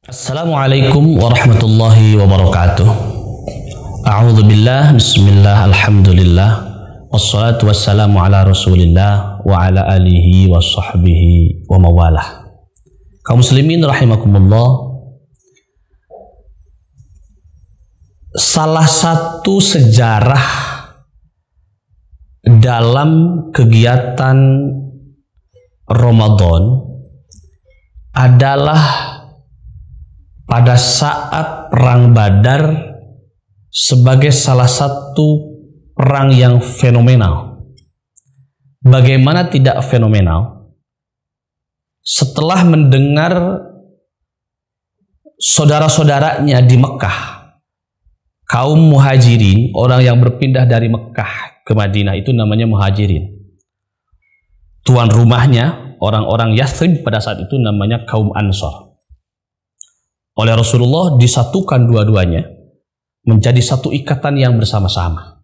Assalamualaikum warahmatullahi wabarakatuh. A'udzu billah, bismillah, alhamdulillah, wassalatu wassalamu ala rasulillah wa ala alihi wa sahbihi wa mawalah. Kaum muslimin rahimakumullah, salah satu sejarah dalam kegiatan Ramadan adalah pada saat Perang Badar sebagai salah satu perang yang fenomenal. Bagaimana tidak fenomenal? Setelah mendengar saudara-saudaranya di Mekah, kaum muhajirin, orang yang berpindah dari Mekah ke Madinah, itu namanya muhajirin. Tuan rumahnya, orang-orang Yathrib pada saat itu namanya kaum Ansor. Oleh Rasulullah disatukan dua-duanya menjadi satu ikatan yang bersama-sama.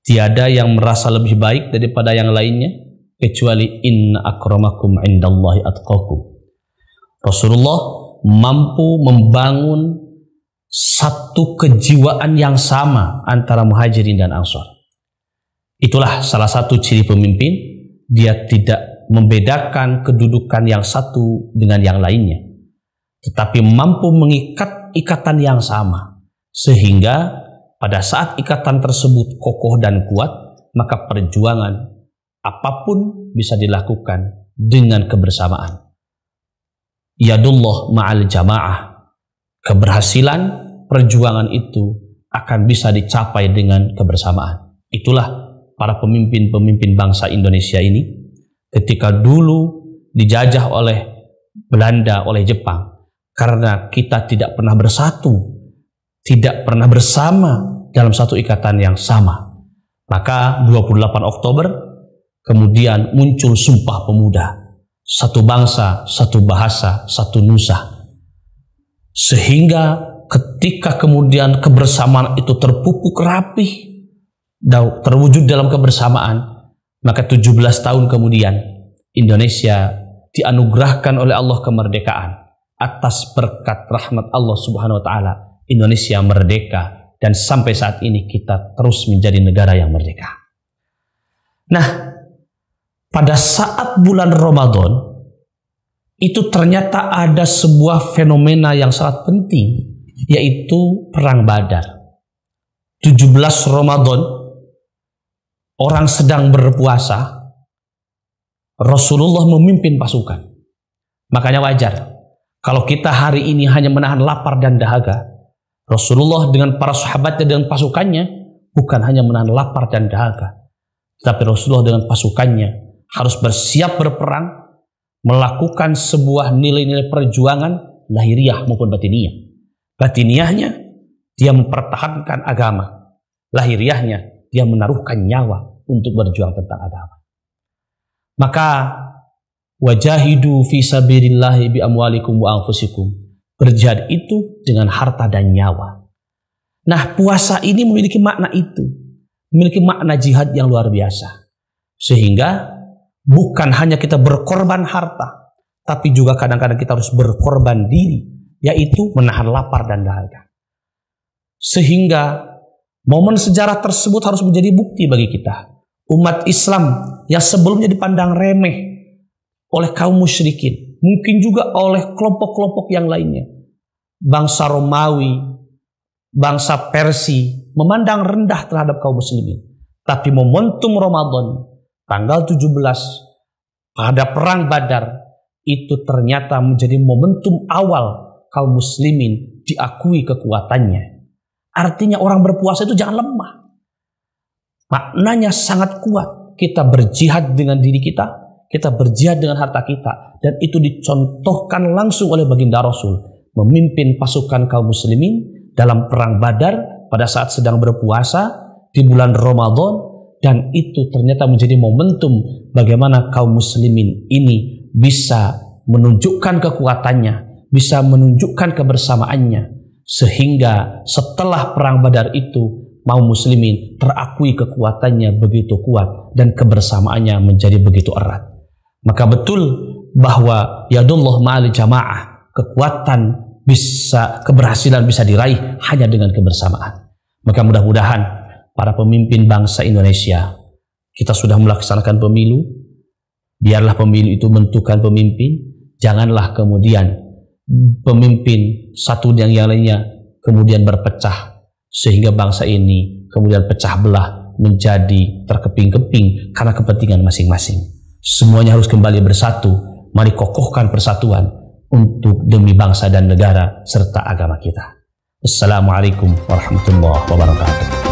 Tiada yang merasa lebih baik daripada yang lainnya kecuali inna akramakum indallahi atqakum. Rasulullah mampu membangun satu kejiwaan yang sama antara muhajirin dan ansor. Itulah salah satu ciri pemimpin, dia tidak membedakan kedudukan yang satu dengan yang lainnya, tetapi mampu mengikat ikatan yang sama, sehingga pada saat ikatan tersebut kokoh dan kuat, maka perjuangan apapun bisa dilakukan dengan kebersamaan. Yadullah ma'al jamaah. Keberhasilan perjuangan itu akan bisa dicapai dengan kebersamaan. Itulah para pemimpin-pemimpin bangsa Indonesia ini ketika dulu dijajah oleh Belanda, oleh Jepang. Karena kita tidak pernah bersatu, tidak pernah bersama dalam satu ikatan yang sama, maka 28 Oktober kemudian muncul Sumpah Pemuda, satu bangsa, satu bahasa, satu nusa. Sehingga ketika kemudian kebersamaan itu terpupuk rapih, terwujud dalam kebersamaan, maka 17 tahun kemudian Indonesia dianugerahkan oleh Allah kemerdekaan. Atas berkat rahmat Allah Subhanahu wa Ta'ala, Indonesia merdeka, dan sampai saat ini kita terus menjadi negara yang merdeka. Nah, pada saat bulan Ramadan itu ternyata ada sebuah fenomena yang sangat penting, yaitu Perang Badar. 17 Ramadan, orang sedang berpuasa, Rasulullah memimpin pasukan. Makanya wajar kalau kita hari ini hanya menahan lapar dan dahaga, Rasulullah dengan para sahabatnya dan pasukannya bukan hanya menahan lapar dan dahaga, tapi Rasulullah dengan pasukannya harus bersiap berperang, melakukan sebuah nilai-nilai perjuangan lahiriah maupun batiniyah. Batiniyahnya dia mempertahankan agama, lahiriahnya dia menaruhkan nyawa untuk berjuang tentang agama. Maka wajahidu fi sabilillahi bi amwalikum wa anfusikum. Berjihad itu dengan harta dan nyawa. Nah, puasa ini memiliki makna itu, memiliki makna jihad yang luar biasa. Sehingga bukan hanya kita berkorban harta, tapi juga kadang-kadang kita harus berkorban diri, yaitu menahan lapar dan dahaga. Sehingga momen sejarah tersebut harus menjadi bukti bagi kita. Umat Islam yang sebelumnya dipandang remeh oleh kaum musyrikin, mungkin juga oleh kelompok-kelompok yang lainnya, bangsa Romawi, bangsa Persia, memandang rendah terhadap kaum muslimin. Tapi momentum Ramadan tanggal 17 pada Perang Badar itu ternyata menjadi momentum awal kaum muslimin diakui kekuatannya. Artinya orang berpuasa itu jangan lemah. Maknanya sangat kuat. Kita berjihad dengan diri kita, kita berjihad dengan harta kita, dan itu dicontohkan langsung oleh baginda Rasul memimpin pasukan kaum muslimin dalam Perang Badar pada saat sedang berpuasa di bulan Ramadan, dan itu ternyata menjadi momentum bagaimana kaum muslimin ini bisa menunjukkan kekuatannya, bisa menunjukkan kebersamaannya, sehingga setelah Perang Badar itu kaum muslimin terakui kekuatannya begitu kuat dan kebersamaannya menjadi begitu erat. Maka betul bahwa yadullah ma'al jamaah, kekuatan keberhasilan bisa diraih hanya dengan kebersamaan. Maka mudah-mudahan para pemimpin bangsa Indonesia, kita sudah melaksanakan pemilu, biarlah pemilu itu menentukan pemimpin, janganlah kemudian pemimpin satu dan yang lainnya kemudian berpecah sehingga bangsa ini kemudian pecah belah menjadi terkeping-keping karena kepentingan masing-masing. Semuanya harus kembali bersatu. Mari kokohkan persatuan untuk demi bangsa dan negara serta agama kita. Assalamualaikum warahmatullahi wabarakatuh.